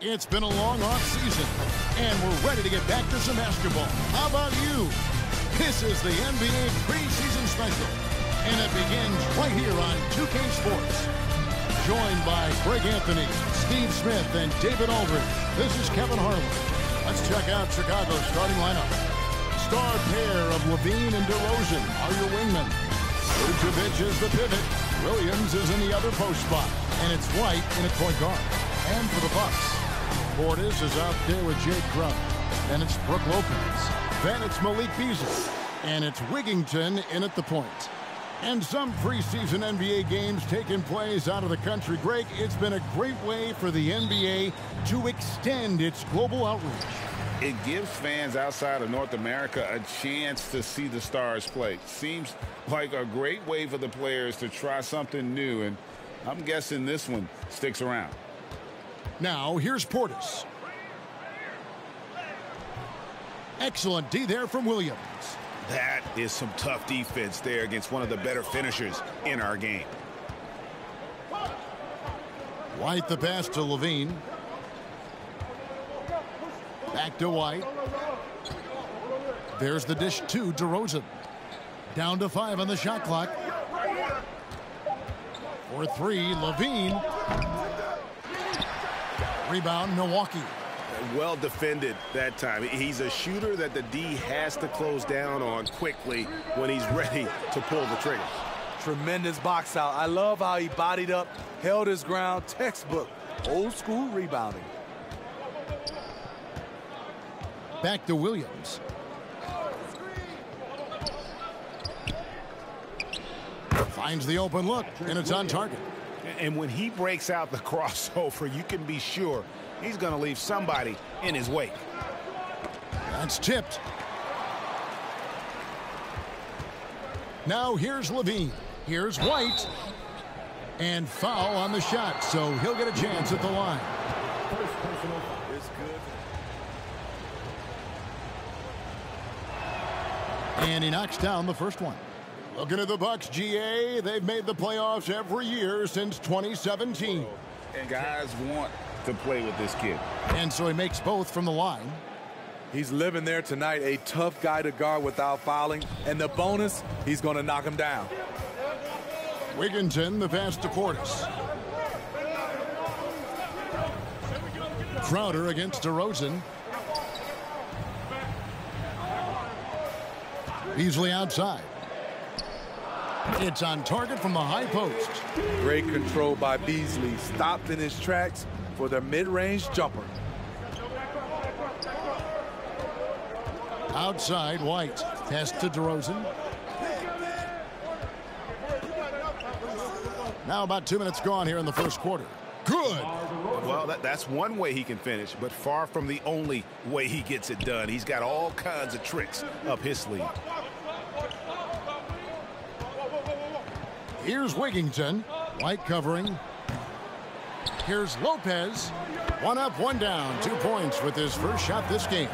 It's been a long off season, and we're ready to get back to some basketball. How about you? This is the NBA preseason special, and it begins right here on 2K Sports. Joined by Greg Anthony, Steve Smith, and David Aldridge, this is Kevin Harlan. Let's check out Chicago's starting lineup. Star pair of Levine and DeRozan are your wingmen. Vucevic is the pivot. Williams is in the other post spot, and it's White in at point guard. And for the Bucks, Portis is out there with Jake Crump. Then it's Brook Lopez. Then it's Malik Beasley. And it's Wigginton in at the point. And some preseason NBA games taking place out of the country. Greg, it's been a great way for the NBA to extend its global outreach. It gives fans outside of North America a chance to see the stars play. Seems like a great way for the players to try something new, and I'm guessing this one sticks around. Now, here's Portis. Excellent D there from Williams. That is some tough defense there against one of the better finishers in our game. White the pass to Levine. Back to White. There's the dish to DeRozan. Down to 5 on the shot clock. For 3, Levine. Rebound, Milwaukee. Well defended that time. He's a shooter that the D has to close down on quickly when he's ready to pull the trigger. Tremendous box out. I love how he bodied up, held his ground, textbook, old school rebounding. Back to Williams. Finds the open look, and it's on target. And when he breaks out the crossover, you can be sure he's going to leave somebody in his wake. That's tipped. Now here's Levine. Here's White. And foul on the shot, so he'll get a chance at the line. And he knocks down the first one. Looking at the Bucks, GA, they've made the playoffs every year since 2017. And guys want to play with this kid. And so he makes both from the line. He's living there tonight, a tough guy to guard without fouling. And the bonus, he's going to knock him down. Wigginton, the pass to Portis. Crowder against DeRozan. Beasley outside. It's on target from the high post. Great control by Beasley. Stopped in his tracks for the mid-range jumper. Outside, White. Pass to DeRozan. Now about 2 minutes gone here in the first quarter. Good. Well, that's one way he can finish, but far from the only way he gets it done. He's got all kinds of tricks up his sleeve. Here's Wigginton. White covering. Here's Lopez. 1 up, 1 down. 2 points with his first shot this game.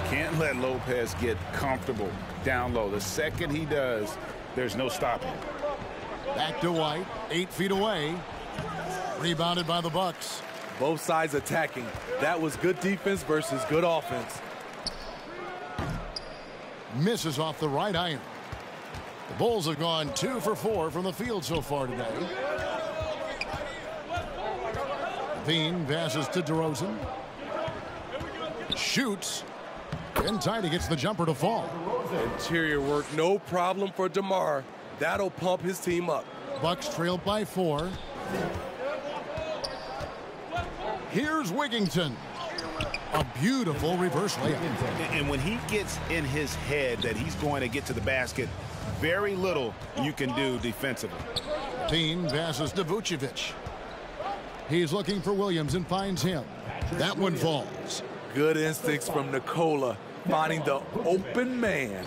Can't let Lopez get comfortable down low. The second he does, there's no stopping. Back to White. 8 feet away. Rebounded by the Bucks. Both sides attacking. That was good defense versus good offense. Misses off the right iron. The Bulls have gone 2 for 4 from the field so far today. Levine passes to DeRozan. Shoots. In tight, he gets the jumper to fall. Interior work, no problem for DeMar. That'll pump his team up. Bucks trailed by 4. Here's Wigginton. A beautiful reverse layup. And when he gets in his head that he's going to get to the basket, very little you can do defensively. Levine passes to Vucevic. He's looking for Williams and finds him. That one falls. Good instincts from Nikola, finding the open man.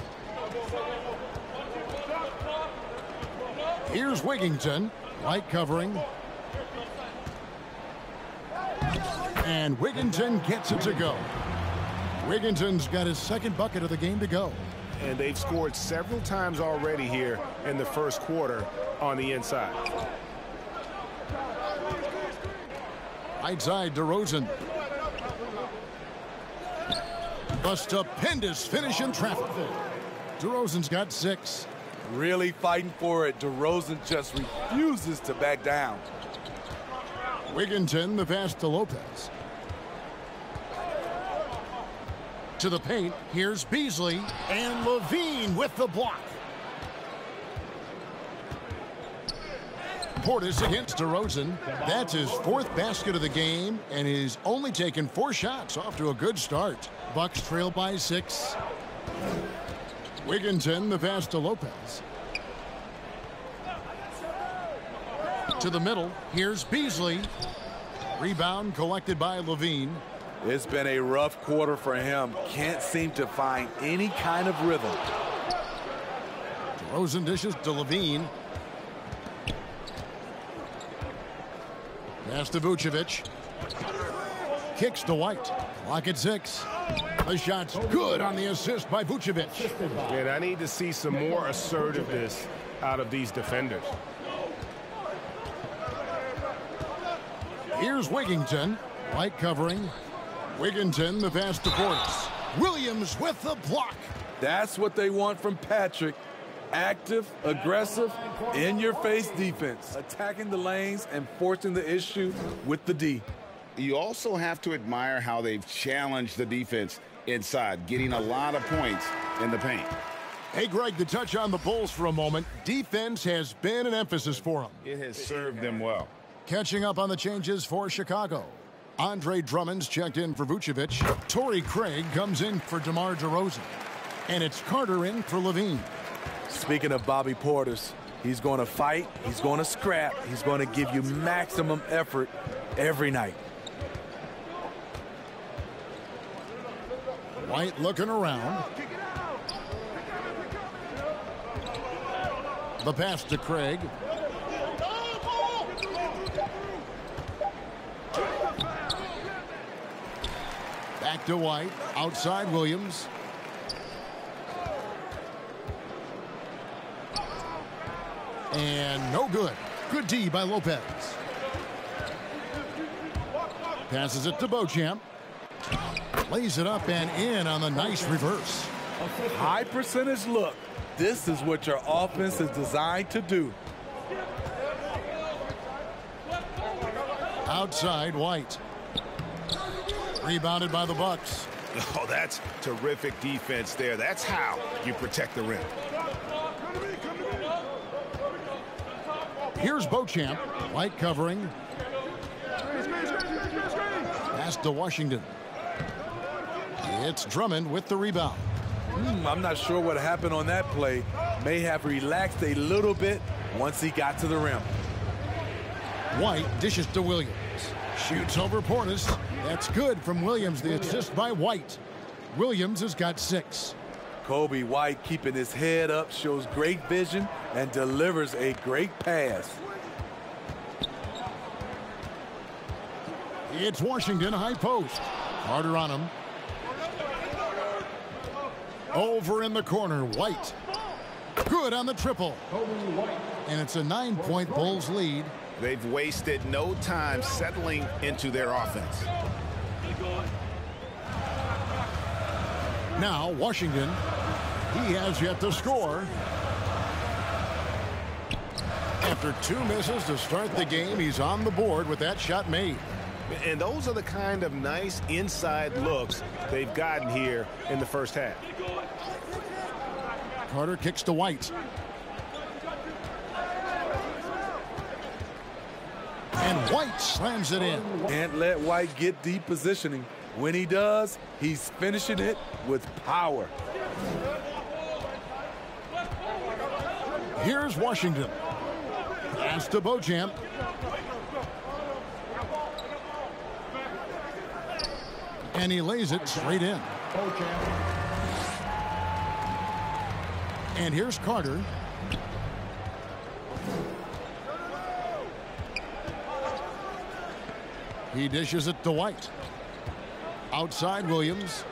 Here's Wigginton. White covering. And Wigginton gets it to go. Wigginton's got his second bucket of the game to go. And they've scored several times already here in the first quarter on the inside. Right side, DeRozan. A stupendous finish in traffic. DeRozan's got 6. Really fighting for it. DeRozan just refuses to back down. Wigginton, the pass to Lopez. To the paint, here's Beasley, and Levine with the block. Portis against DeRozan. That's his 4th basket of the game, and he's only taken 4 shots. Off to a good start. Bucks trail by 6. Wigginton, the pass to Lopez. To the middle, here's Beasley. Rebound collected by Levine. It's been a rough quarter for him. Can't seem to find any kind of rhythm. DeRozan dishes to Levine. Pass to Vucevic. Kicks to White. Clock at 6. The shot's good on the assist by Vucevic. And I need to see some more assertiveness out of these defenders. Here's Wigginton. White covering. Wigginton, the pass to Portis. Williams with the block. That's what they want from Patrick. Active, aggressive, in-your-face defense. Attacking the lanes and forcing the issue with the D. You also have to admire how they've challenged the defense inside, getting a lot of points in the paint. Hey, Greg, to touch on the Bulls for a moment, defense has been an emphasis for them. It has served them well. Catching up on the changes for Chicago. Andre Drummond's checked in for Vucevic. Torrey Craig comes in for DeMar DeRozan. And it's Carter in for Levine. Speaking of Bobby Portis, he's going to fight, he's going to scrap, he's going to give you maximum effort every night. White looking around. The pass to Craig. Back to White. Outside Williams. And no good. Good D by Lopez. Passes it to Beauchamp. Lays it up and in on the nice reverse. High percentage look. This is what your offense is designed to do. Outside White. Rebounded by the Bucks. Oh, that's terrific defense there. That's how you protect the rim. Here's Beauchamp. White covering. Pass to Washington. It's Drummond with the rebound. I'm not sure what happened on that play. May have relaxed a little bit once he got to the rim. White dishes to Williams. Shoots over Portis. That's good from Williams. The assist by White. Williams has got 6. Kobe White keeping his head up, shows great vision, and delivers a great pass. It's Washington high post. Carter on him. Over in the corner, White. Good on the triple. And it's a 9-point Bulls lead. They've wasted no time settling into their offense. Now Washington, he has yet to score. After 2 misses to start the game, he's on the board with that shot made. And those are the kind of nice inside looks they've gotten here in the first half. Carter kicks to White. And White slams it in. Can't let White get deep positioning. When he does, he's finishing it with power. Here's Washington. Pass to Beauchamp. And he lays it straight in. And here's Carter. He dishes it to White. Outside Williams.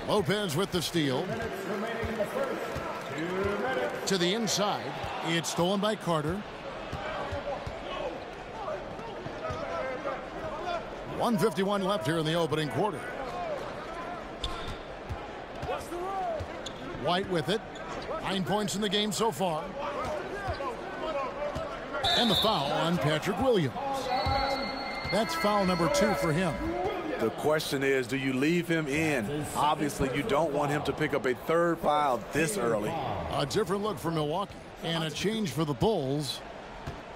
Lopez with the steal. To the inside. It's stolen by Carter. 1:51 left here in the opening quarter. White with it. 9 points in the game so far. And the foul on Patrick Williams. That's foul number 2 for him. The question is, do you leave him in? Obviously, you don't want him to pick up a third foul this early. A different look for Milwaukee. And a change for the Bulls.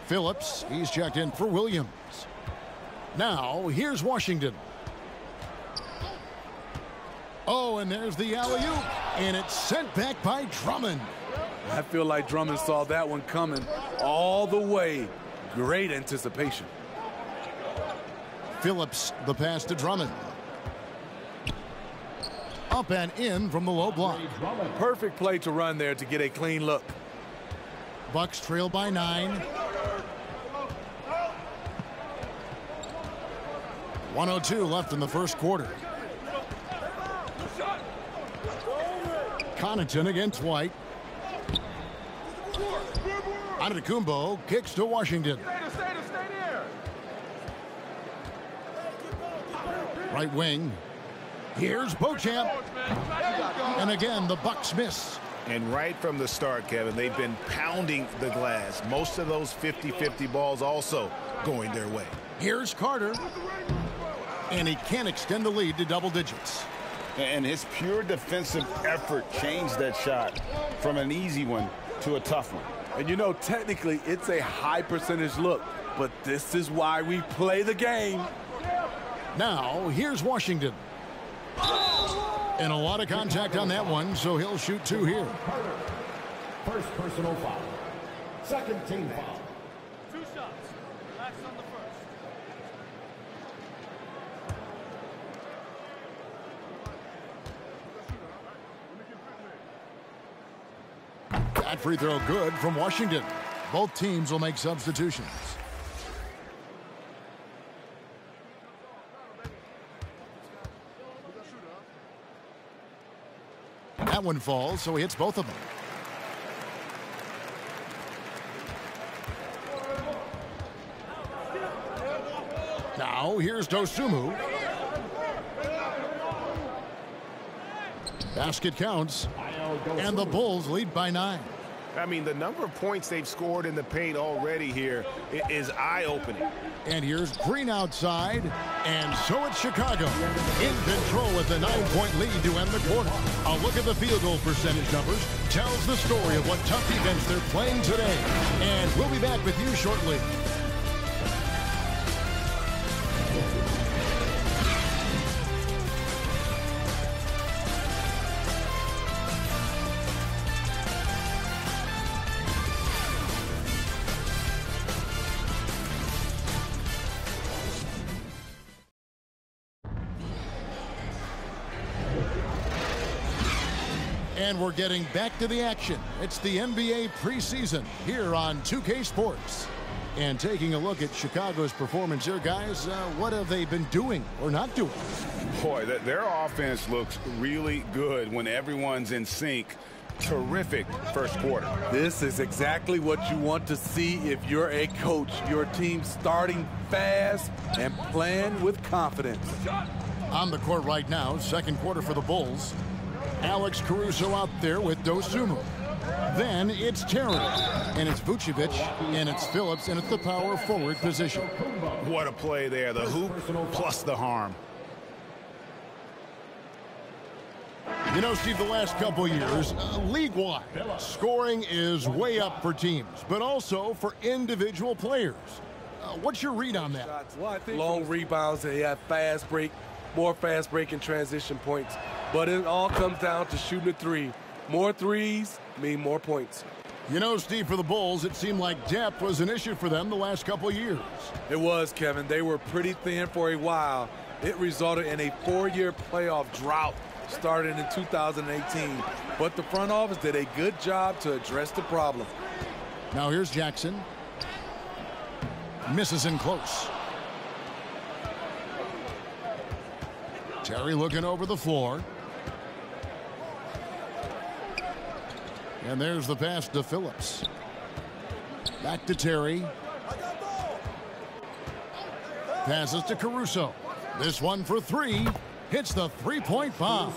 Phillips, he's checked in for Williams. Now, here's Washington. Oh, and there's the alley-oop. And it's sent back by Drummond. I feel like Drummond saw that one coming all the way. Great anticipation. Phillips, the pass to Drummond. Up and in from the low block. Perfect play to run there to get a clean look. Bucks trail by 9. 1:02 left in the first quarter. Connaughton against White. Antetokounmpo kicks to Washington. Right wing. Here's Beauchamp. And again, the Bucks miss. And right from the start, Kevin, they've been pounding the glass. Most of those 50-50 balls also going their way. Here's Carter. And he can't extend the lead to double digits. And his pure defensive effort changed that shot from an easy one to a tough one. And you know, technically, it's a high percentage look, but this is why we play the game. Now, here's Washington. And a lot of contact on that one, so he'll shoot 2 here. First personal foul. Second team foul. 2 shots. Last on the first. That free throw good from Washington. Both teams will make substitutions. That one falls, so he hits both of them. Now, here's Dosunmu. Basket counts, and the Bulls lead by 9. I mean, the number of points they've scored in the paint already here is eye-opening. And here's Green outside, and so it's Chicago in control with the 9-point lead to end the quarter. A look at the field goal percentage numbers tells the story of what tough defense they're playing today. And we'll be back with you shortly. And we're getting back to the action. It's the NBA preseason here on 2K Sports. And taking a look at Chicago's performance here, guys, what have they been doing or not doing? Boy, their offense looks really good when everyone's in sync. Terrific first quarter. This is exactly what you want to see if you're a coach. Your team starting fast and playing with confidence. On the court right now, second quarter for the Bulls. Alex Caruso out there with Dosunmu. Then it's Terry, and it's Vucevic, and it's Phillips, and it's the power forward position. What a play there, the hoop plus the harm. You know, Steve, the last couple years, league-wide, scoring is way up for teams, but also for individual players. What's your read on that? Well, I think long rebounds, they have fast break, more fast break and transition points. But it all comes down to shooting a 3. More threes mean more points. You know, Steve, for the Bulls, it seemed like depth was an issue for them the last couple of years. It was, Kevin. They were pretty thin for a while. It resulted in a 4-year playoff drought started in 2018. But the front office did a good job to address the problem. Now here's Jackson. Misses in close. Terry looking over the floor. And there's the pass to Phillips. Back to Terry. Passes to Caruso. This one for three. Hits the three-point bomb.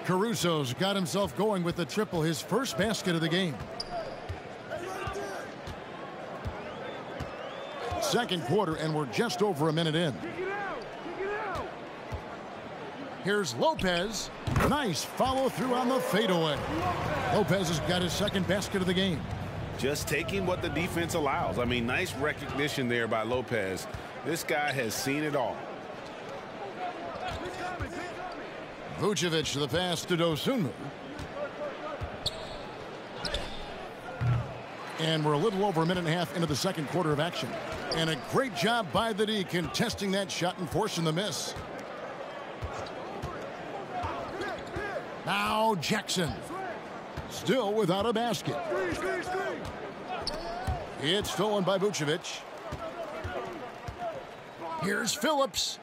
Caruso's got himself going with the triple, his first basket of the game. Second quarter, and we're just over a minute in. Here's Lopez. Nice follow through on the fadeaway. Lopez has got his second basket of the game. Just taking what the defense allows. I mean, nice recognition there by Lopez. This guy has seen it all. Vucevic to the pass to Dosunmu. And we're a little over a minute and a half into the second quarter of action. And a great job by the D contesting that shot and forcing the miss. Now Jackson. Still without a basket. It's stolen by Vucevic. Here's Phillips.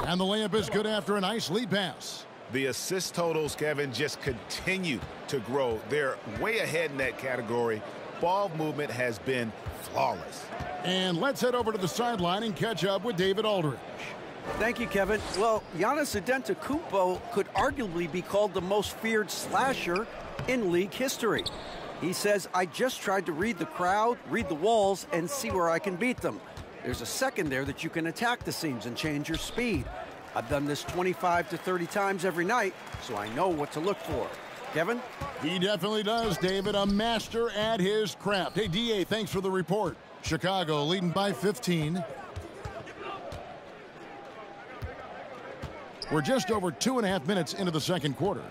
And the layup is good after a nice lead pass. The assist totals, Kevin, just continue to grow. They're way ahead in that category. Ball movement has been flawless. And let's head over to the sideline and catch up with David Aldridge. Thank you, Kevin. Well, Giannis Antetokounmpo could arguably be called the most feared slasher in league history. He says, I just tried to read the crowd, read the walls, and see where I can beat them. There's a second there that you can attack the seams and change your speed. I've done this 25 to 30 times every night, so I know what to look for. Kevin? He definitely does, David. A master at his craft. Hey, D.A., thanks for the report. Chicago leading by 15. We're just over 2.5 minutes into the second quarter.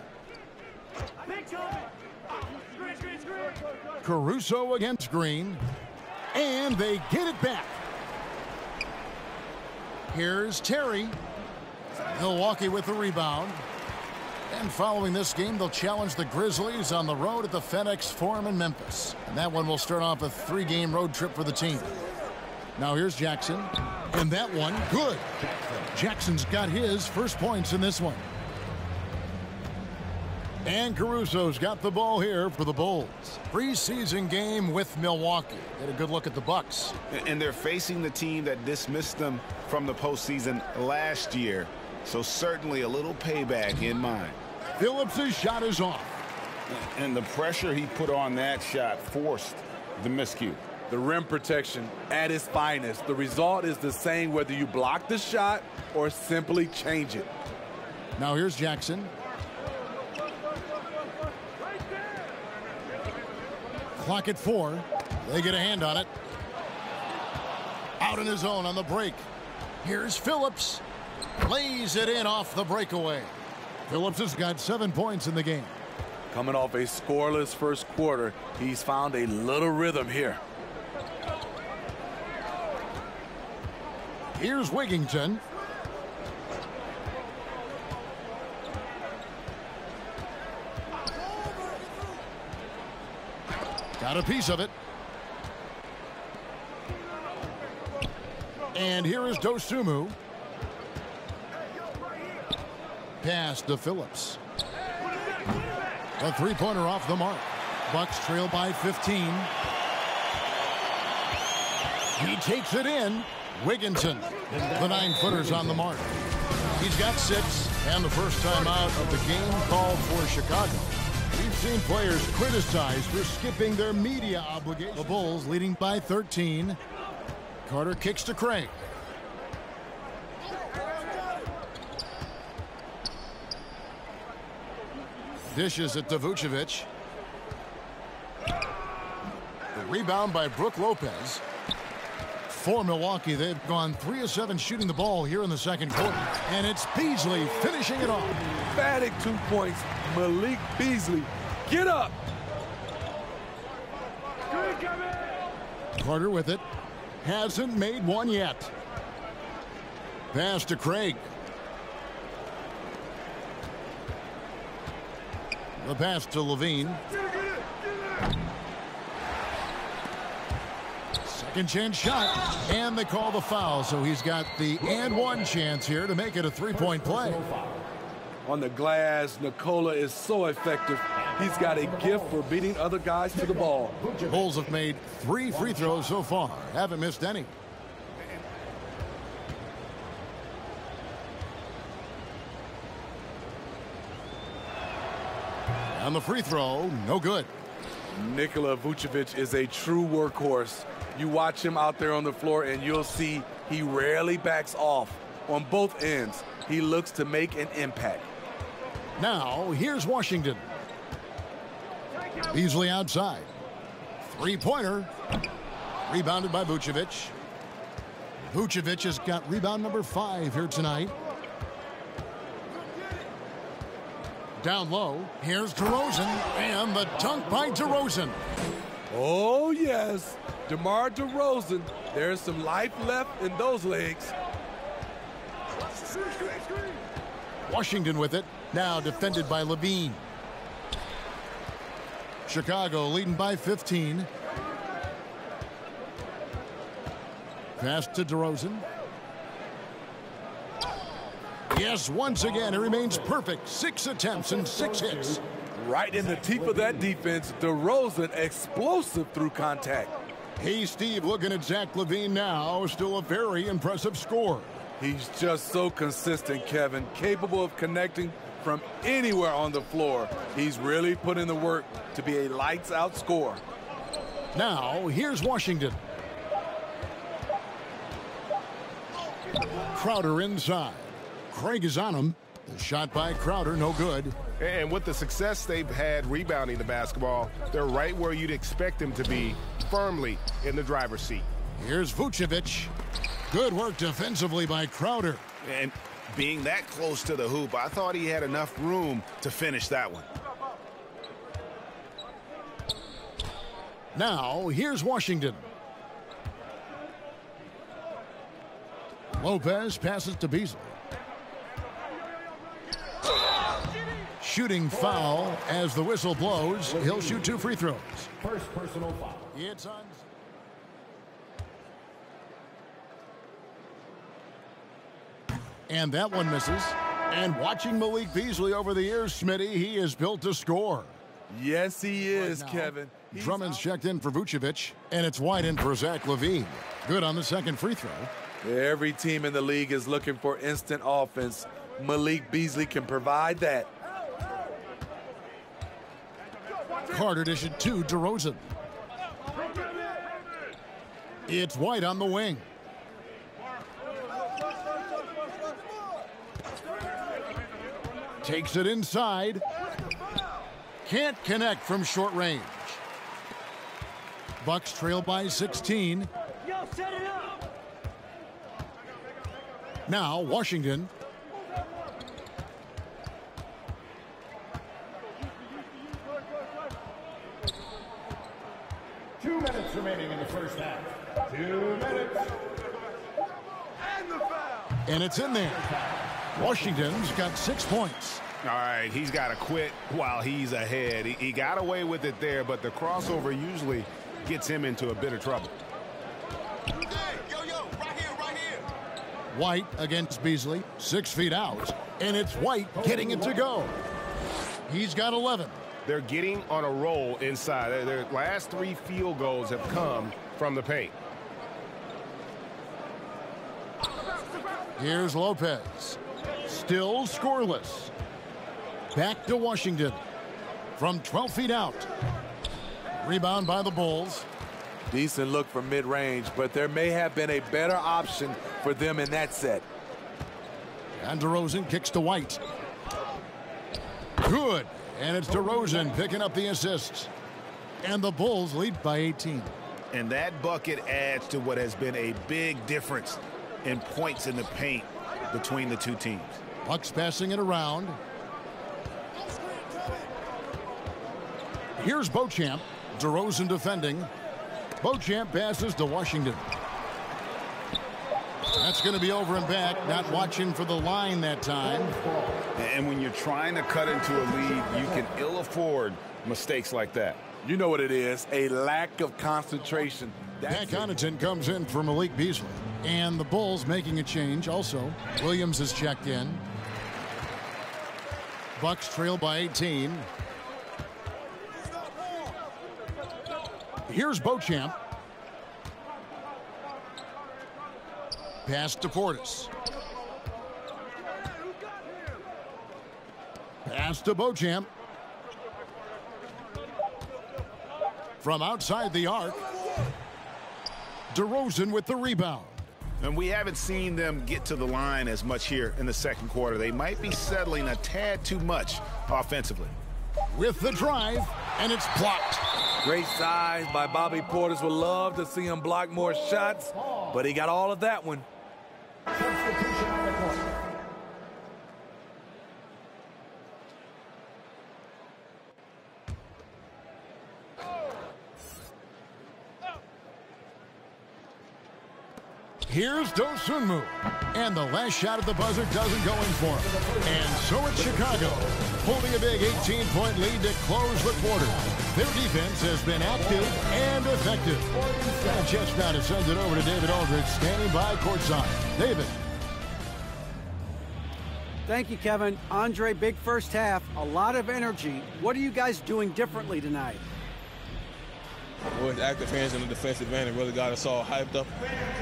Caruso against Green. And they get it back. Here's Terry. Milwaukee with the rebound. And following this game, they'll challenge the Grizzlies on the road at the FedEx Forum in Memphis. And that one will start off a 3-game road trip for the team. Now here's Jackson. And that one, good. Jackson's got his first points in this one. And Caruso's got the ball here for the Bulls. Preseason game with Milwaukee. Get a good look at the Bucks. And they're facing the team that dismissed them from the postseason last year. So certainly a little payback in mind. Phillips' shot is off. And the pressure he put on that shot forced the miscue. The rim protection at its finest. The result is the same whether you block the shot or simply change it. Now here's Jackson. Clock at 4. They get a hand on it. Out in his own on the break. Here's Phillips. Lays it in off the breakaway. Phillips has got 7 points in the game. Coming off a scoreless first quarter, he's found a little rhythm here. Here's Wigginton. Got a piece of it. And here is Dosunmu. Pass to Phillips. A three-pointer off the mark. Bucks trail by 15. He takes it in. Wigginton, the 9-footer's on the mark. He's got 6, and the first time out of the game called for Chicago. We've seen players criticized for skipping their media obligations. The Bulls leading by 13. Carter kicks to Craig. Dishes it to Vucevic. The rebound by Brook Lopez. For Milwaukee, they've gone 3 of 7 shooting the ball here in the second quarter. And it's Beasley finishing it off. Emphatic 2 points. Malik Beasley, get up. Carter with it. Hasn't made one yet. Pass to Craig. The pass to Levine. Second chance shot, and they call the foul, so he's got the and one chance here to make it a 3-point play. On the glass, Nikola is so effective. He's got a gift for beating other guys to the ball. Bulls have made 3 free throws so far, haven't missed any. On the free throw, no good. Nikola Vucevic is a true workhorse. You watch him out there on the floor, and you'll see he rarely backs off. On both ends, he looks to make an impact. Now, here's Washington. Beasley outside. Three-pointer. Rebounded by Vucevic. Vucevic has got rebound number 5 here tonight. Down low. Here's DeRozan. And the dunk by DeRozan. Oh, yes. DeMar DeRozan. There's some life left in those legs. Washington with it. Now defended by Levine. Chicago leading by 15. Pass to DeRozan. Yes, once again, it remains perfect. 6 attempts and 6 hits. Right in the teeth of that defense, DeRozan explosive through contact. Hey, Steve, looking at Zach LaVine now. Still a very impressive score. He's just so consistent, Kevin. Capable of connecting from anywhere on the floor. He's really put in the work to be a lights-out scorer. Now, here's Washington. Crowder inside. Craig is on him. The shot by Crowder, no good. And with the success they've had rebounding the basketball, they're right where you'd expect them to be, firmly in the driver's seat. Here's Vucevic. Good work defensively by Crowder. And being that close to the hoop, I thought he had enough room to finish that one. Now, here's Washington. Lopez passes to Beasley. Shooting foul as the whistle blows. He'll shoot 2 free throws. First personal foul. It's on. And that one misses. And watching Malik Beasley over the years, Smitty, he is built to score. Yes, he is, Right, Kevin. Drummond's checked in for Vucevic, and it's wide in for Zach LaVine. Good on the second free throw. Every team in the league is looking for instant offense. Malik Beasley can provide that. Carter dishes to DeRozan. It's White on the wing. Takes it inside. Can't connect from short range. Bucks trail by 16. Now Washington. 2 minutes remaining in the first half. 2 minutes. And the foul. And it's in there. Washington's got 6 points. All right, he's got to quit while he's ahead. He got away with it there, but the crossover usually gets him into a bit of trouble. Right here. White against Beasley, 6 feet out. And it's White getting it to go. He's got 11. They're getting on a roll inside. Their last 3 field goals have come from the paint. Here's Lopez. Still scoreless. Back to Washington. From 12 feet out. Rebound by the Bulls. Decent look from mid-range, but there may have been a better option for them in that set. And DeRozan kicks to White. Good. And it's DeRozan picking up the assists. And the Bulls lead by 18. And that bucket adds to what has been a big difference in points in the paint between the two teams. Bucks passing it around. Here's Beauchamp. DeRozan defending. Beauchamp passes to Washington. That's going to be over and back. Not watching for the line that time. And when you're trying to cut into a lead, you can ill afford mistakes like that. You know what it is, a lack of concentration. Zach Connaughton comes in for Malik Beasley. And the Bulls making a change also. Williams is checked in. Bucks trail by 18. Here's Beauchamp. Pass to Portis. Pass to Beauchamp. From outside the arc, DeRozan with the rebound. And we haven't seen them get to the line as much here in the second quarter. They might be settling a tad too much offensively. With the drive, and it's blocked. Great size by Bobby Portis. Would love to see him block more shots, but he got all of that one. Substitution on the court. Here's Dosunmu. And the last shot at the buzzer doesn't go in for him. And so it's Chicago, holding a big 18-point lead to close the quarter. Their defense has been active and effective. And just now to send it over to David Aldridge, standing by courtside. David. Thank you, Kevin. Andre, big first half, a lot of energy. What are you guys doing differently tonight? With active hands in the defensive end, it really got us all hyped up.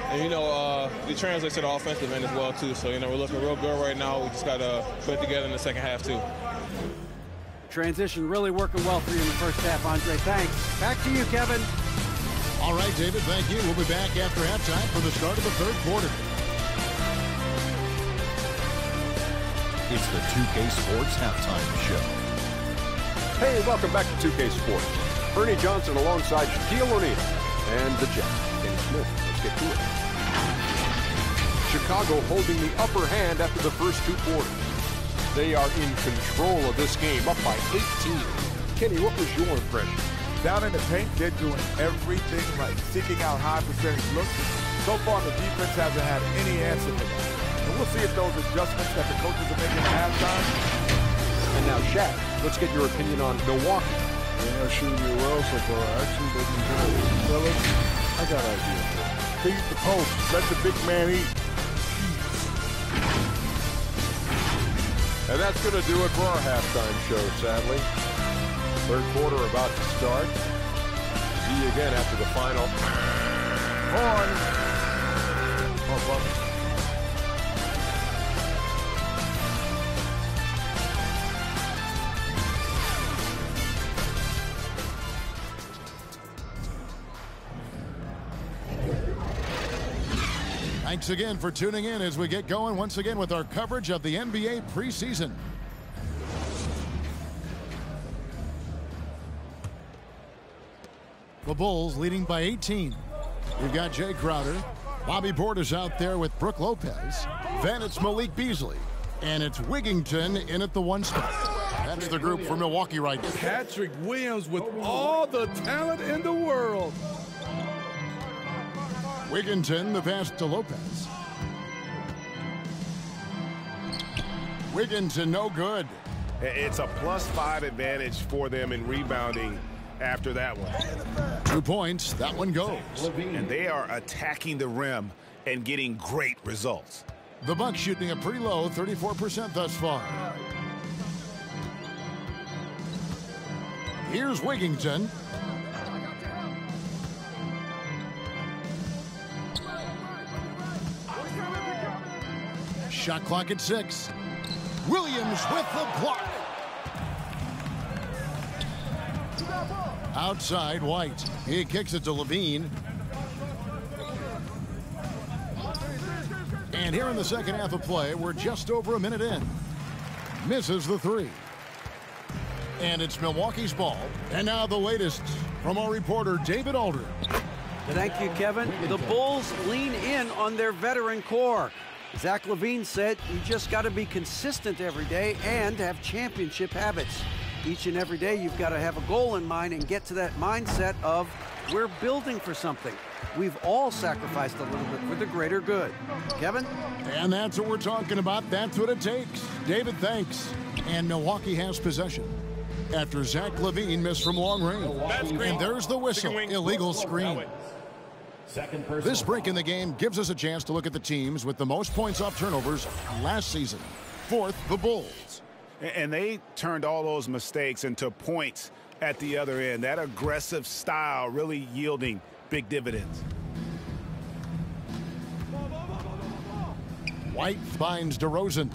And, you know, it translates to the offensive end as well, too. So, you know, we're looking real good right now. We just got to put it together in the second half, too. Transition really working well for you in the first half, Andre. Thanks. Back to you, Kevin. All right, David, thank you. We'll be back after halftime for the start of the third quarter. It's the 2K Sports Halftime Show. Hey, welcome back to 2K Sports. Ernie Johnson alongside Shaquille O'Neal and the Jets. Kenny Smith, let's get to it. Chicago holding the upper hand after the first two quarters. They are in control of this game, up by 18. Kenny, what was your impression? Down in the paint, they're doing everything right, seeking out high percentage looks. So far, the defense hasn't had any answer for that. And we'll see if those adjustments that the coaches are making at halftime. And now, Shaq, let's get your opinion on Milwaukee. They're shooting real well so far. Actually, they've been good. Fellas, I got an idea for you. Feed the post. Let the big man eat. And that's going to do it for our halftime show, sadly. Third quarter about to start. See you again after the final. Thanks again for tuning in as we get going once again with our coverage of the NBA preseason. The Bulls leading by 18. We've got Jay Crowder. Bobby Portis out there with Brook Lopez. Then it's Malik Beasley. And it's Wigington in at the one spot. That's the group for Milwaukee right now. Patrick Williams with all the talent in the world. Wigington, the pass to Lopez. Wigington, no good. It's a +5 advantage for them in rebounding after that one. 2 points, that one goes. And they are attacking the rim and getting great results. The Bucks shooting a pretty low 34% thus far. Here's Wigington. Shot clock at 6. Williams with the block. Outside, White. He kicks it to Levine. And here in the second half of play, we're just over a minute in. Misses the three. And it's Milwaukee's ball. And now the latest from our reporter, David Aldridge. Thank you, Kevin. The Bulls lean in on their veteran core. Zach LaVine said you just got to be consistent every day and have championship habits. Each and every day you've got to have a goal in mind and get to that mindset of we're building for something. We've all sacrificed a little bit for the greater good. Kevin? And that's what we're talking about. That's what it takes. David, thanks. And Milwaukee has possession after Zach LaVine missed from long range. And there's the whistle. Illegal screen. This break in the game gives us a chance to look at the teams with the most points off turnovers last season. Fourth, the Bulls. And they turned all those mistakes into points at the other end. That aggressive style really yielding big dividends. White finds DeRozan.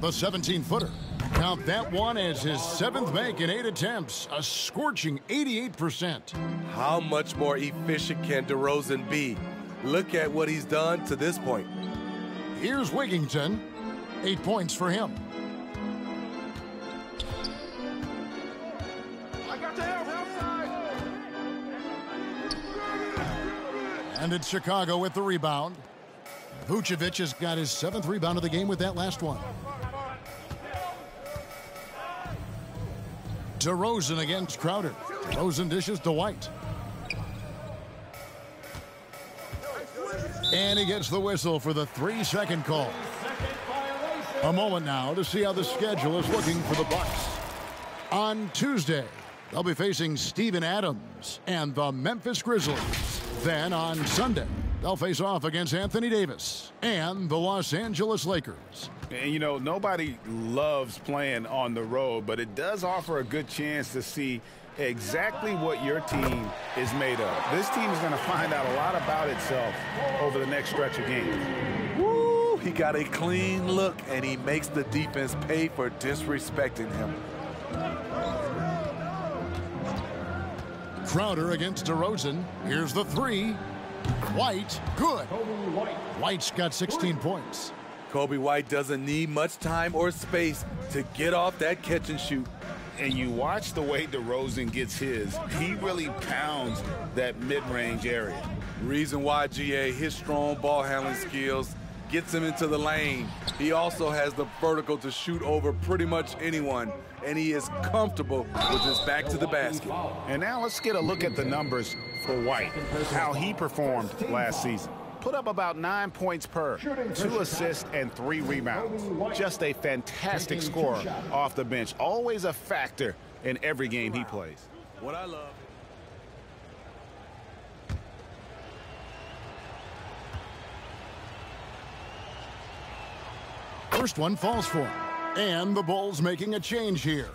The 17-footer. Count that one as his 7th make in 8 attempts, a scorching 88%. How much more efficient can DeRozan be? Look at what he's done to this point. Here's Wigginton, 8 points for him. I got the help outside. And it's Chicago with the rebound. Vucevic has got his 7th rebound of the game with that last one. DeRozan against Crowder. DeRozan dishes to White. And he gets the whistle for the 3-second call. A moment now to see how the schedule is looking for the Bucks. On Tuesday, they'll be facing Steven Adams and the Memphis Grizzlies. Then on Sunday, they'll face off against Anthony Davis and the Los Angeles Lakers. And, you know, nobody loves playing on the road, but it does offer a good chance to see exactly what your team is made of. This team is going to find out a lot about itself over the next stretch of games. Woo! He got a clean look, and he makes the defense pay for disrespecting him. Crowder against DeRozan. Here's the 3. White, good. White's got 16 points. Kobe White doesn't need much time or space to get off that catch and shoot. And you watch the way DeRozan gets his. He really pounds that mid-range area. Reason why, GA, his strong ball handling skills gets him into the lane. He also has the vertical to shoot over pretty much anyone, and he is comfortable with his back to the basket. And now let's get a look at the numbers for White, how he performed last season. Put up about 9 points per, 2 assists and 3 rebounds. Just a fantastic scorer off the bench. Always a factor in every game he plays. What I love. First one falls for him. And the Bulls making a change here.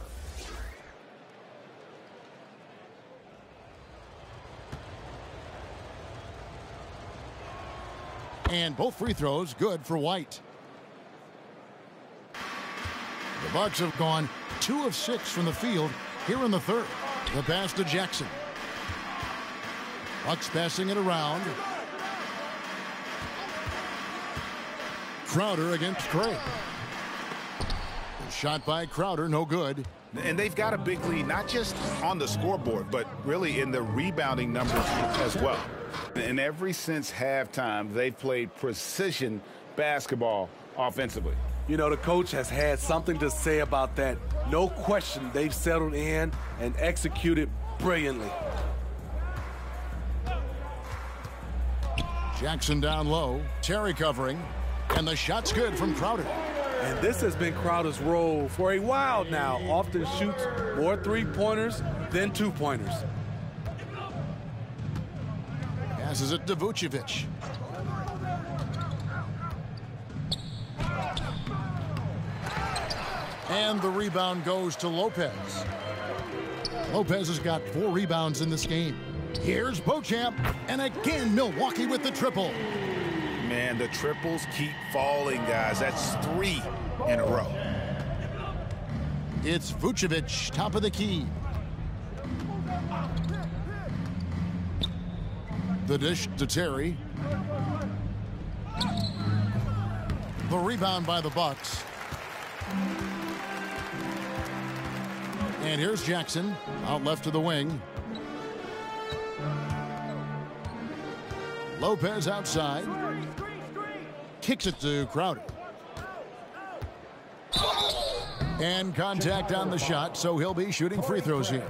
And both free throws good for White. The Bucks have gone 2 of 6 from the field here in the 3rd. The pass to Jackson. Bucks passing it around. Crowder against Trey. The shot by Crowder, no good. And they've got a big lead, not just on the scoreboard, but really in the rebounding numbers as well. And ever since halftime, they've played precision basketball offensively. You know, the coach has had something to say about that. No question, they've settled in and executed brilliantly. Jackson down low. Terry covering. And the shot's good from Crowder. And this has been Crowder's role for a while now. Often shoots more 3-pointers than 2-pointers. Passes it to Vucevic. And the rebound goes to Lopez. Lopez has got 4 rebounds in this game. Here's Beauchamp. And again, Milwaukee with the triple. Man, the triples keep falling, guys. That's 3 in a row. It's Vucevic, top of the key. The dish to Terry. The rebound by the Bucks. And here's Jackson, out left to the wing. Lopez outside. Kicks it to Crowder. And contact on the shot, so he'll be shooting free throws here.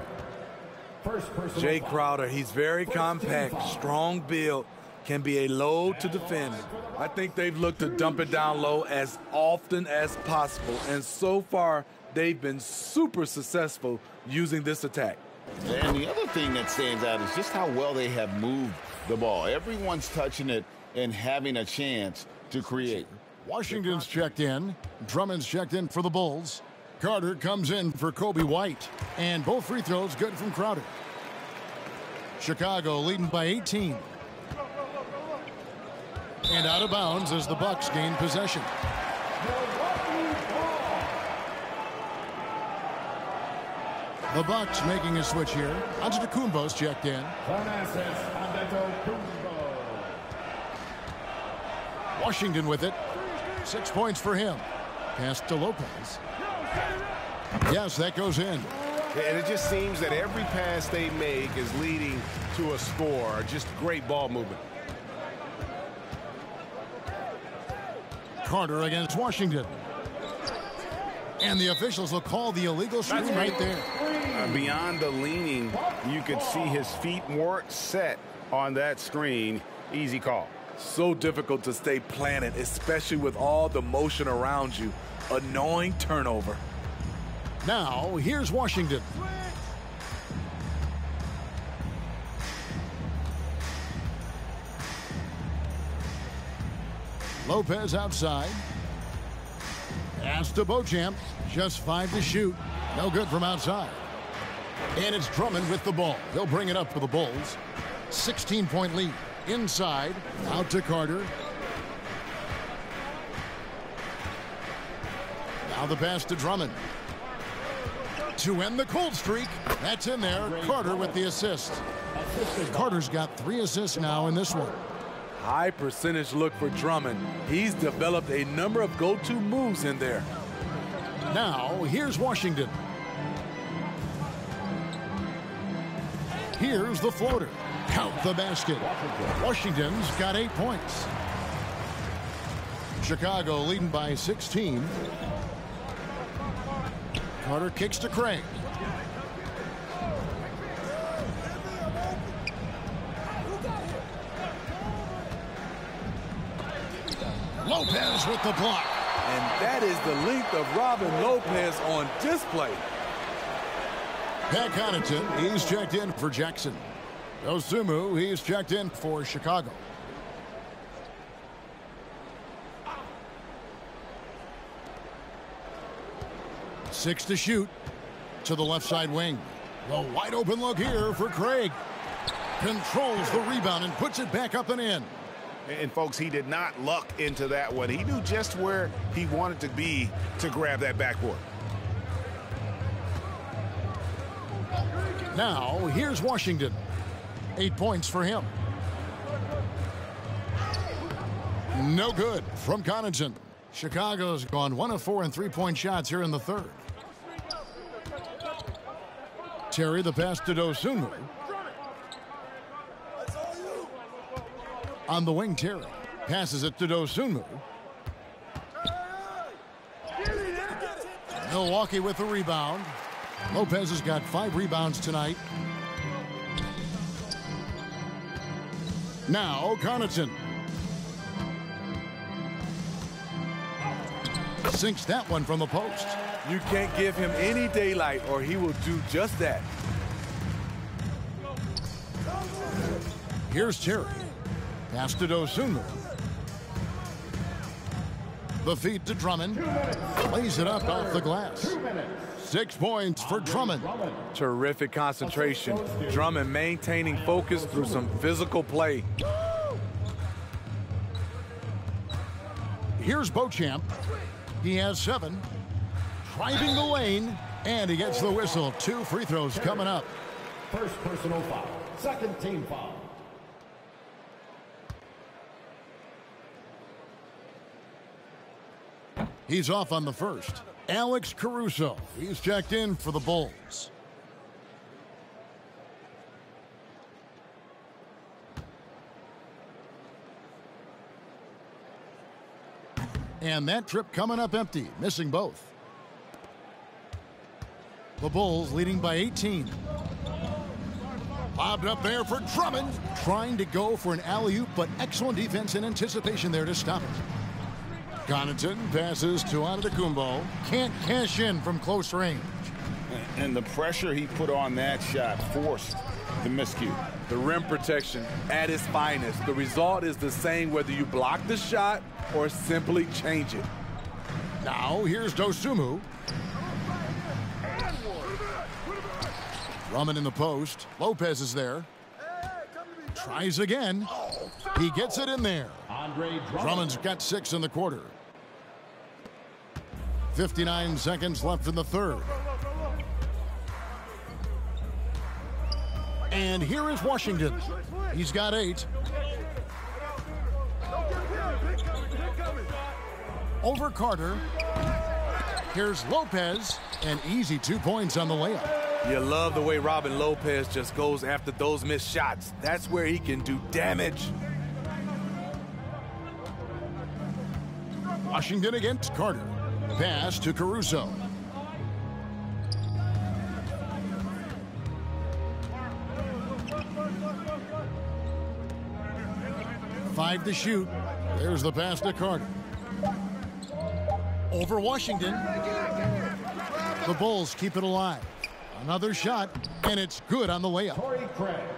Jay Crowder, he's very compact, strong build, can be a load to defend. I think they've looked to dump it down low as often as possible, and so far they've been super successful using this attack. And the other thing that stands out is just how well they have moved the ball. Everyone's touching it and having a chance to create. Washington's checked in. Drummond's checked in for the Bulls. Carter comes in for Kobe White. And both free throws good from Crowder. Chicago leading by 18. And out of bounds as the Bucks gain possession. The Bucks making a switch here. Antetokounmpo's checked in. Washington with it. 6 points for him. Pass to Lopez. Yes, that goes in. And it just seems that every pass they make is leading to a score. Just great ball movement. Carter against Washington. And the officials will call the illegal shooting right there. Beyond the leaning, you could see his feet weren't set on that screen. Easy call. So difficult to stay planted, especially with all the motion around you. Annoying turnover. Now, here's Washington. Lopez outside. Pass to Beauchamp. Just 5 to shoot. No good from outside. And it's Drummond with the ball. He'll bring it up for the Bulls. 16-point lead. Inside. Out to Carter. Now the pass to Drummond. To end the cold streak. That's in there. Carter with the assist. Carter's got 3 assists now in this one. High percentage look for Drummond. He's developed a number of go-to moves in there. Now, here's Washington. Here's the floater. Count the basket. Washington's got 8 points. Chicago leading by 16. Carter kicks to Craig. Lopez with the block. And that is the length of Robin Lopez on display. Pat Connaughton, he's checked in for Jackson. Osumu, he's checked in for Chicago. Six to shoot to the left side wing. A wide open look here for Craig. Controls the rebound and puts it back up and in. And folks, he did not luck into that one. He knew just where he wanted to be to grab that backboard. Now, here's Washington. 8 points for him. No good from Connaughton. Chicago's gone 1 of 4 in three-point shots here in the third. Terry, the pass to Dosunmu. On the wing, Terry passes it to Dosunmu. Milwaukee with the rebound. Lopez has got 5 rebounds tonight. Now Connaughton sinks that one from the post. You can't give him any daylight or he will do just that. Here's Terry. Pass to Dosunmu. The feed to Drummond. Lays it up off the glass. 6 points for Drummond. Terrific concentration. Drummond maintaining focus through some physical play. Here's Beauchamp. He has 7. Driving the lane. And he gets the whistle. 2 free throws coming up. First personal foul. Second team foul. He's off on the first. Alex Caruso. He's checked in for the Bulls. And that trip coming up empty, missing both. The Bulls leading by 18. Lobbed up there for Drummond. Trying to go for an alley-oop, but excellent defense and anticipation there to stop it. Connaughton passes to Antetokounmpo. Can't cash in from close range. And the pressure he put on that shot forced the miscue. The rim protection at its finest. The result is the same whether you block the shot or simply change it. Now here's Dosunmu. Drummond in the post. Lopez is there. Tries again. He gets it in there. Drummond's got 6 in the quarter. 59 seconds left in the third. And here is Washington. He's got 8. Over Carter. Here's Lopez. An easy 2 points on the layup. You love the way Robin Lopez just goes after those missed shots. That's where he can do damage. Washington against Carter. Pass to Caruso. Five to shoot. There's the pass to Carter. Over Washington. The Bulls keep it alive. Another shot, and it's good on the layup.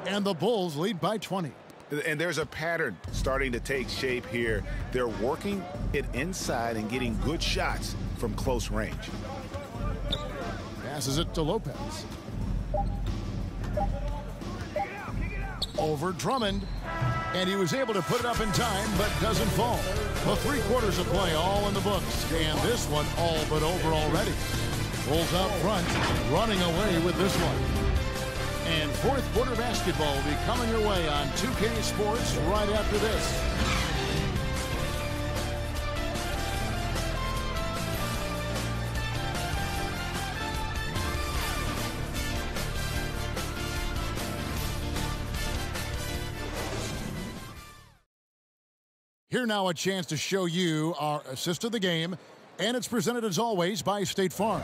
And the Bulls lead by 20. And there's a pattern starting to take shape here. They're working it inside and getting good shots from close range. Passes it to Lopez. Over Drummond. And he was able to put it up in time, but doesn't fall. The 3 quarters of play all in the books. And this one all but over already. Bulls out front, running away with this one. And fourth quarter basketball will be coming your way on 2K Sports right after this. Here now a chance to show you our assist of the game, and it's presented as always by State Farm.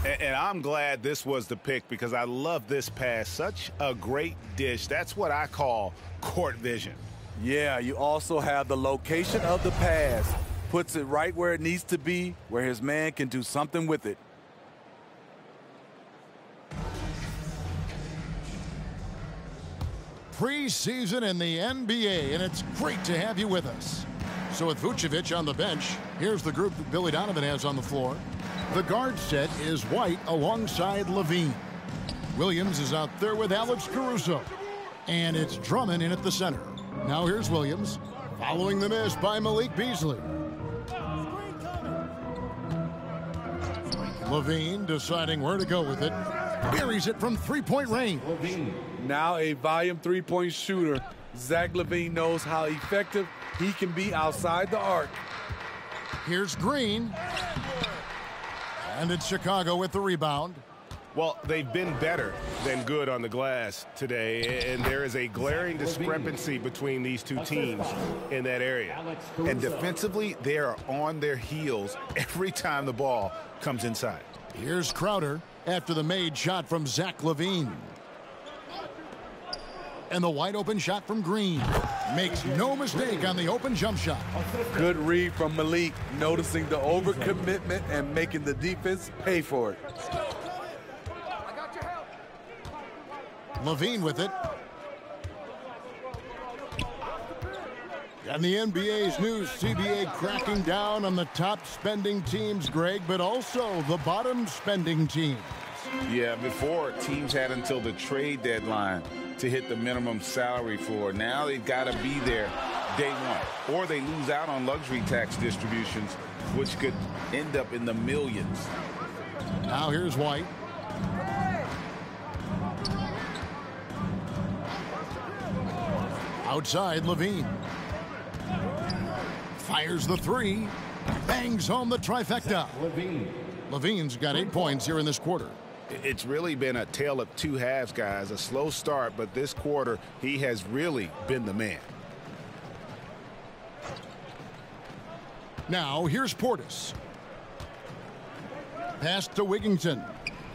And I'm glad this was the pick because I love this pass. Such a great dish. That's what I call court vision. Yeah, you also have the location of the pass. Puts it right where it needs to be, where his man can do something with it. Preseason in the NBA, and it's great to have you with us. So with Vucevic on the bench, here's the group that Billy Donovan has on the floor. The guard set is White alongside Levine. Williams is out there with Alex Caruso. And it's Drummond in at the center. Now here's Williams, following the miss by Malik Beasley. Levine deciding where to go with it. Buries it from three-point range. Now a volume three-point shooter. Zach LaVine knows how effective he can be outside the arc. Here's Green. And it's Chicago with the rebound. Well, they've been better than good on the glass today, and there is a glaring discrepancy between these two teams in that area. And defensively, they are on their heels every time the ball comes inside. Here's Crowder after the made shot from Zach LaVine. And the wide open shot from Green. Makes no mistake on the open jump shot. Good read from Malik, noticing the overcommitment and making the defense pay for it. LaVine with it. And the NBA's new CBA cracking down on the top spending teams, Greg, but also the bottom spending teams. Yeah, before teams had until the trade deadline to hit the minimum salary floor. Now they've got to be there day one, or they lose out on luxury tax distributions, which could end up in the millions. Now here's White. Outside, Levine. Fires the three. Bangs home the trifecta. Levine's got 8 points here in this quarter. It's really been a tale of two halves, guys. A slow start, but this quarter, he has really been the man. Now, here's Portis. Pass to Wigginton.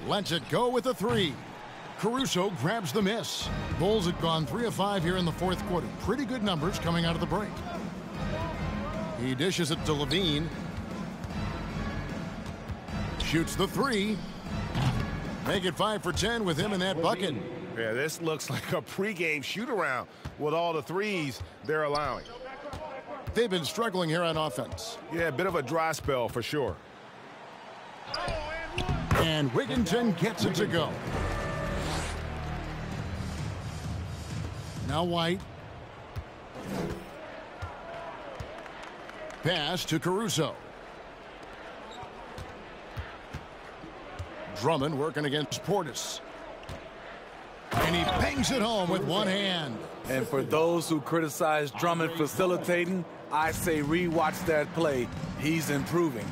Lets it go with a three. Caruso grabs the miss. Bulls had gone 3 of 5 here in the fourth quarter. Pretty good numbers coming out of the break. He dishes it to Levine. Shoots the three. Make it 5 for 10 with him in that bucket. Yeah, this looks like a pregame shoot-around with all the threes they're allowing. They've been struggling here on offense. Yeah, a bit of a dry spell for sure. And Wigginton gets it to go. Now White. Pass to Caruso. Drummond working against Portis. And he bangs it home with one hand. And for those who criticize Drummond facilitating, I say rewatch that play. He's improving.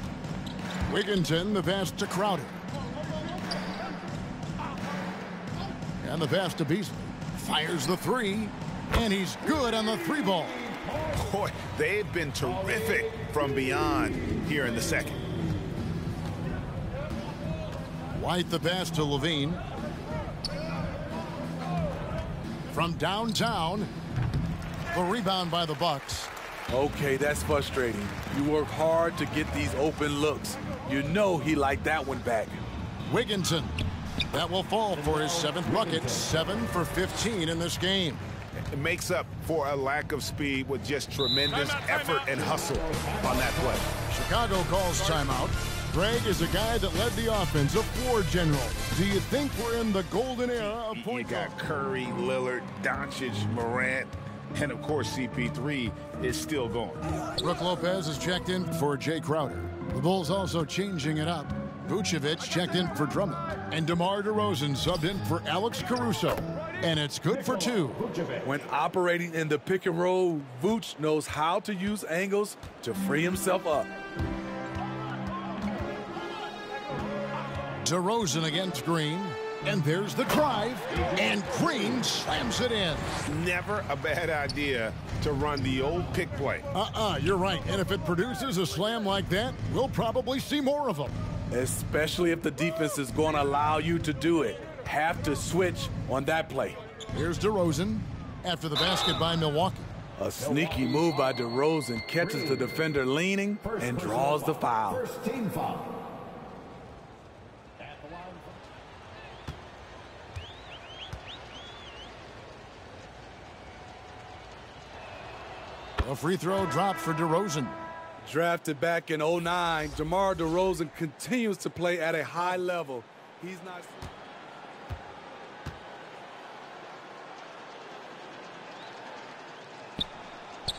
Wigginton, the pass to Crowder. And the pass to Beasley. Fires the three, and he's good on the three ball. Boy, they've been terrific from beyond here in the second. White the pass to Levine. From downtown, the rebound by the Bucks. Okay, that's frustrating. You work hard to get these open looks. You know he liked that one back. Wigginton. That will fall for his 7th bucket, 7 for 15 in this game. It makes up for a lack of speed with just tremendous effort and hustle on that play. Chicago calls timeout. Greg is a guy that led the offense, a floor general. Do you think we're in the golden era of point guard? You got Curry, Lillard, Doncic, Morant, and of course CP3 is still going. Brook Lopez is checked in for Jay Crowder. The Bulls also changing it up. Vucevic checked in for Drummond. And DeMar DeRozan subbed in for Alex Caruso. And it's good for 2. When operating in the pick and roll, Vooch knows how to use angles to free himself up. DeRozan against Green. And there's the drive. And Green slams it in. Never a bad idea to run the old pick play. You're right. And if it produces a slam like that, we'll probably see more of them. Especially if the defense is going to allow you to do it. Have to switch on that play. Here's DeRozan after the basket by Milwaukee. A sneaky move by DeRozan catches the defender leaning and draws the foul. First team foul. A free throw dropped for DeRozan. Drafted back in 09, DeMar DeRozan continues to play at a high level. He's not...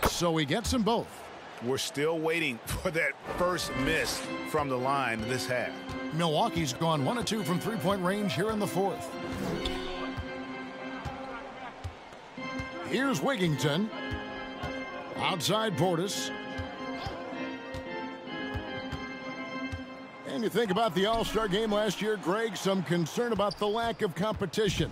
So he gets them both. We're still waiting for that first miss from the line this half. Milwaukee's gone 1 of 2 from three-point range here in the 4th. Here's Wigginton. Outside Portis. And you think about the All-Star game last year, Greg, some concern about the lack of competition.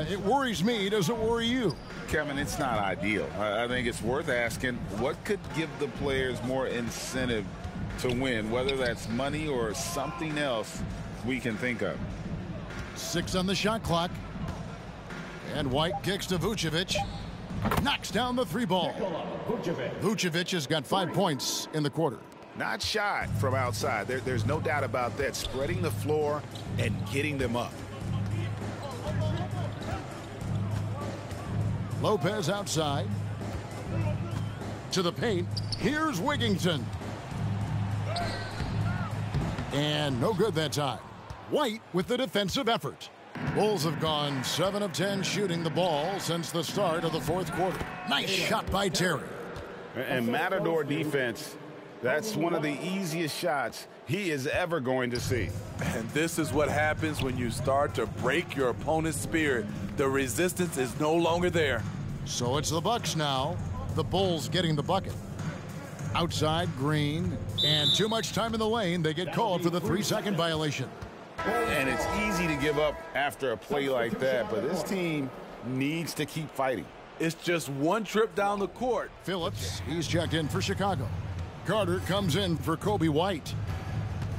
It worries me. Does it worry you? Kevin, it's not ideal. I think it's worth asking what could give the players more incentive to win, whether that's money or something else we can think of. 6 on the shot clock. And White kicks to Vucevic. Knocks down the 3 ball. Vucevic has got 5 points in the quarter. Not shy from outside. There's no doubt about that. Spreading the floor and getting them up. Lopez outside. To the paint. Here's Wigginton. And no good that time. White with the defensive effort. Bulls have gone 7 of 10 shooting the ball since the start of the 4th quarter. Nice shot by Terry. And Matador defense, that's one of the easiest shots he is ever going to see. And this is what happens when you start to break your opponent's spirit. The resistance is no longer there. So it's the Bucks now. The Bulls getting the bucket. Outside, Green. And too much time in the lane. They get called for the 3-second violation. And it's easy to give up after a play like that, but this team needs to keep fighting. It's just one trip down the court. Phillips, he's checked in for Chicago. Carter comes in for Kobe White.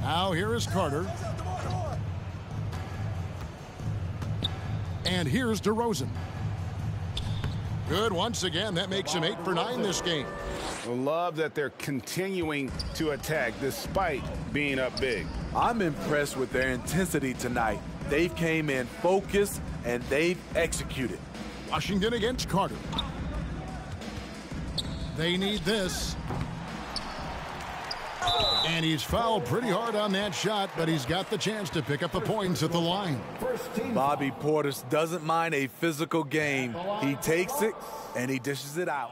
Now here is Carter. And here's DeRozan. Good once again. That makes him 8 for 9 this game. Love that they're continuing to attack despite being up big. I'm impressed with their intensity tonight. They've came in focused and they've executed. Washington against Carter. They need this. And he's fouled pretty hard on that shot, but he's got the chance to pick up the points at the line. Bobby Portis doesn't mind a physical game. He takes it and he dishes it out.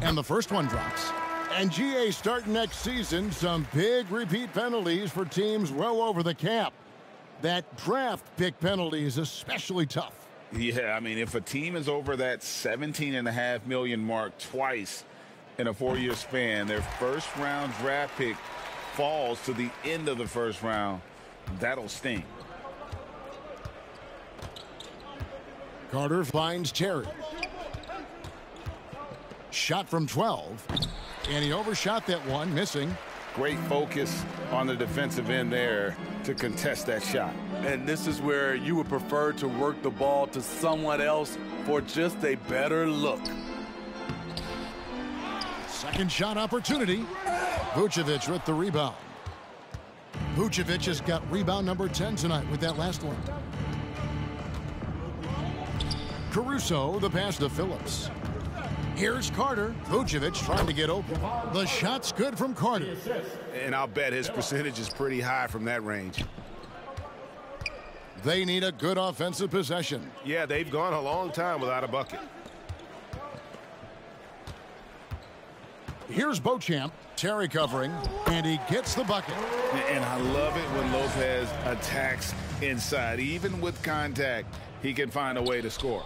And the first one drops. And GA starting next season, some big repeat penalties for teams well over the cap. That draft pick penalty is especially tough. Yeah, I mean, if a team is over that $17.5 million mark twice in a 4-year span, their first-round draft pick falls to the end of the first round, that'll sting. Carter finds Terry. Shot from 12, and he overshot that one, missing. Great focus on the defensive end there to contest that shot. And this is where you would prefer to work the ball to someone else for just a better look. Second shot opportunity. Vucevic with the rebound. Vucevic has got rebound number 10 tonight with that last one. Caruso, the pass to Phillips. Here's Carter. Vucevic trying to get open. The shot's good from Carter. And I'll bet his percentage is pretty high from that range. They need a good offensive possession. Yeah, they've gone a long time without a bucket. Here's Beauchamp. Terry covering, and he gets the bucket. And I love it when Lopez attacks inside. Even with contact, he can find a way to score.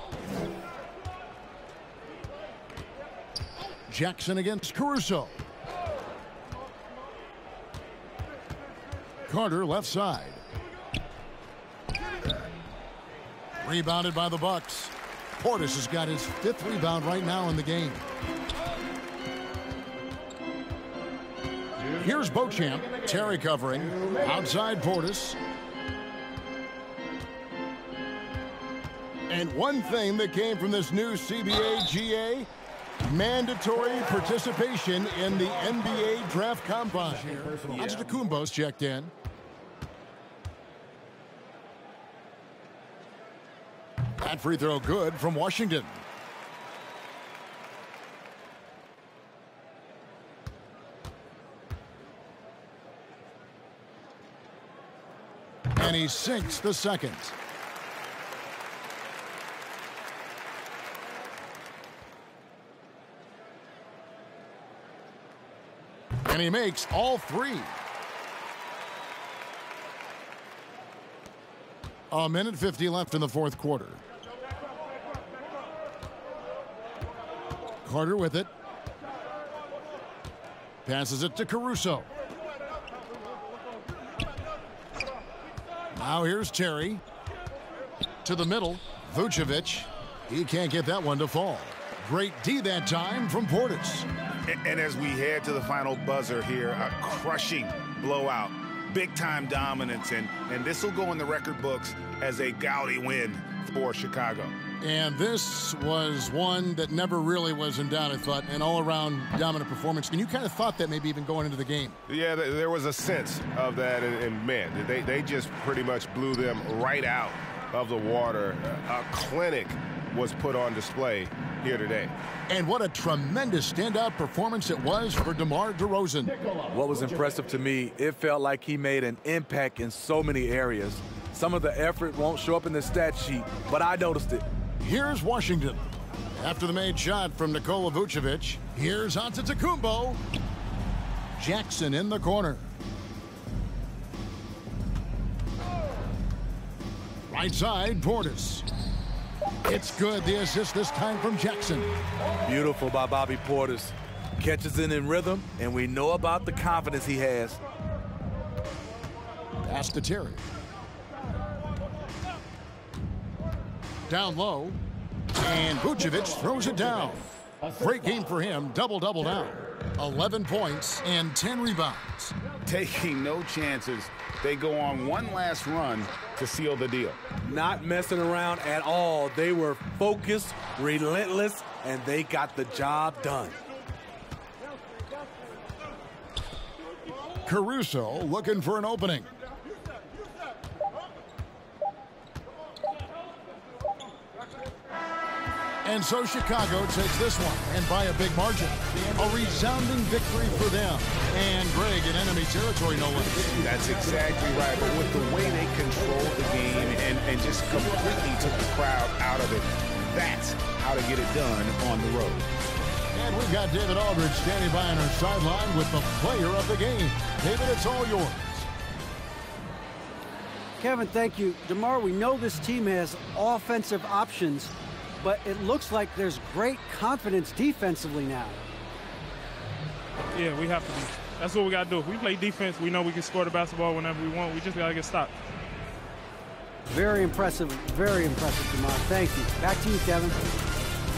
Jackson against Caruso. Carter left side. Rebounded by the Bucks. Portis has got his 5th rebound right now in the game. Here's Beauchamp. Terry covering. Outside Portis. And one thing that came from this new CBA GA, mandatory participation in the NBA Draft Combine. Antetokounmpo's checked in. That free throw good from Washington. And he sinks the second. And he makes all 3. A minute 50 left in the 4th quarter. Carter with it. Passes it to Caruso. Now here's Terry. To the middle. Vucevic. He can't get that one to fall. Great D that time from Portis. And as we head to the final buzzer here, a crushing blowout. Big-time dominance, and this will go in the record books as a gaudy win for Chicago. And this was one that never really was in doubt, I thought, an all-around dominant performance. And you kind of thought that maybe even going into the game. Yeah, there was a sense of that, and man, they just pretty much blew them right out of the water. A clinic was put on display here today. And what a tremendous standout performance it was for DeMar DeRozan. What was impressive to me, it felt like he made an impact in so many areas. Some of the effort won't show up in the stat sheet, but I noticed it. Here's Washington. After the made shot from Nikola Vucevic, here's Antetokounmpo. Jackson in the corner. Right side, Portis. It's good. The assist this time from Jackson. Beautiful by Bobby Portis. Catches it in rhythm, and we know about the confidence he has. Pass to Terry. Down low. And Vucevic throws it down. Great game for him. Double-double now. 11 points and 10 rebounds. Taking no chances. They go on one last run to seal the deal. Not messing around at all. They were focused, relentless, and they got the job done. Caruso looking for an opening. And so Chicago takes this one, and by a big margin. A resounding victory for them. And Greg in enemy territory, no less. That's exactly right. But with the way they controlled the game and just completely took the crowd out of it, that's how to get it done on the road. And we've got David Aldridge standing by on our sideline with the player of the game. David, it's all yours. Kevin, thank you. DeMar, we know this team has offensive options, but it looks like there's great confidence defensively now. Yeah, we have to be. That's what we got to do. If we play defense, we know we can score the basketball whenever we want. We just got to get stopped. Very impressive, DeMar. Thank you. Back to you, Kevin.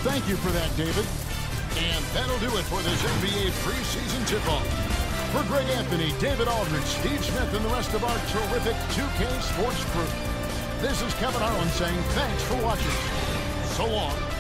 Thank you for that, David. And that'll do it for this NBA preseason tip-off. For Greg Anthony, David Aldridge, Steve Smith, and the rest of our terrific 2K Sports crew, this is Kevin Harlan saying thanks for watching. So long.